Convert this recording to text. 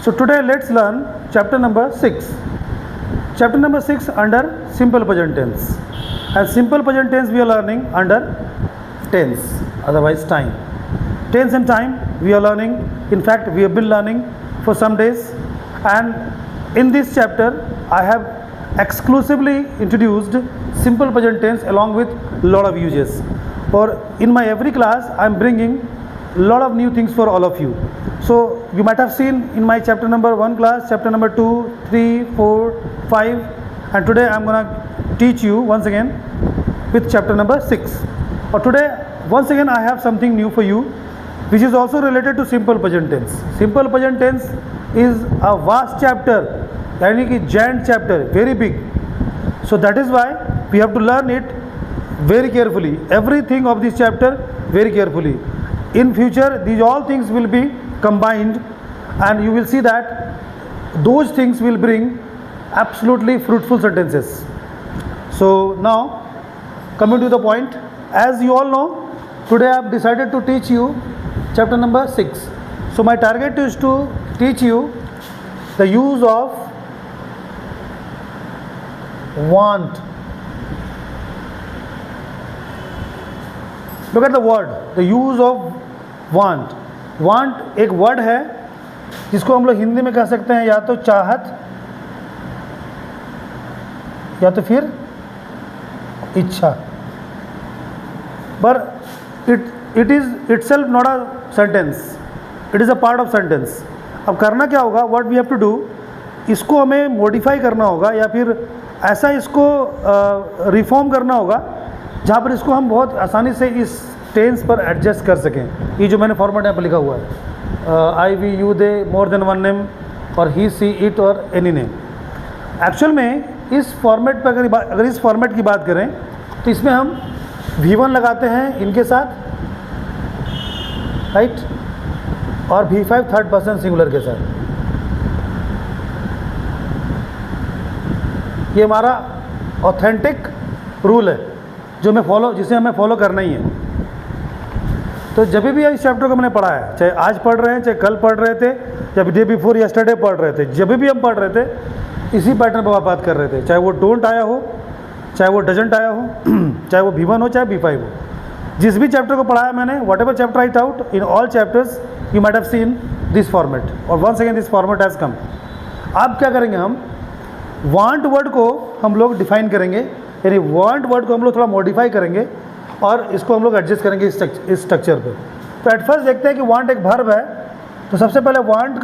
So today let's learn chapter number 6. Chapter number 6 under simple present tense. And simple present tense we are learning under tense, otherwise time. Tense and time we are learning. In fact, we have been learning for some days. And in this chapter, I have exclusively introduced simple present tense along with lot of uses. Or in my every class, I am bringing lot of new things for all of you. So you might have seen in my chapter number 1 class, chapter number 2, 3, 4, 5, and today I am gonna teach you once again with chapter number 6. Or today once again I have something new for you, which is also related to simple present tense. Simple present tense is a vast chapter, यानी कि giant chapter, very big. So that is why we have to learn it very carefully. Everything of this chapter very carefully. In future, these all things will be combined, and you will see that those things will bring absolutely fruitful sentences. So now, coming to the point, as you all know, today I have decided to teach you chapter number 6. So my target is to teach you the use of want. Look at the word, the use of want. want एक word है जिसको हम लोग हिंदी में कह सकते हैं या तो चाहत या तो फिर इच्छा, but it is itself not a sentence, it is a part of sentence. अब करना क्या होगा, what we have to do, इसको हमें मॉडिफाई करना होगा या फिर ऐसा इसको रिफॉर्म करना होगा जहाँ पर इसको हम बहुत आसानी से इस टेंस पर एडजस्ट कर सकें. ये जो मैंने फॉर्मेट यहाँ पर लिखा हुआ है, I we you they more than one name और ही सी इट और एनी नेम. एक्चुअल में इस फॉर्मेट पर अगर इस फॉर्मेट की बात करें तो इसमें हम V1 लगाते हैं इनके साथ, राइट, और V5 थर्ड पर्सन सिंगुलर के साथ. ये हमारा ऑथेंटिक रूल है जिसे हमें फॉलो करना ही है. तो जब भी इस चैप्टर को मैंने पढ़ा है, चाहे आज पढ़ रहे हैं, चाहे कल पढ़ रहे थे, या डे बिफोर यस्टरडे पढ़ रहे थे, जब भी हम पढ़ रहे थे इसी पैटर्न पर बात कर रहे थे. चाहे वो डोंट आया हो, चाहे वो डजंट आया हो, चाहे वो V1 हो, चाहे V5 हो, जिस भी चैप्टर को पढ़ाया मैंने, whatever chapter I out, in all chapters you might have seen this format, और once again this format has come. अब क्या करेंगे, हम वांट वर्ड को हम लोग डिफाइन करेंगे, यानी वांट वर्ड को हम लोग थोड़ा मॉडिफाई करेंगे और इसको हम लोग एडजस्ट करेंगे इस स्ट्रक्चर पे. तो एट फर्स्ट देखते हैं कि वांट एक वर्ब है, तो सबसे पहले वांट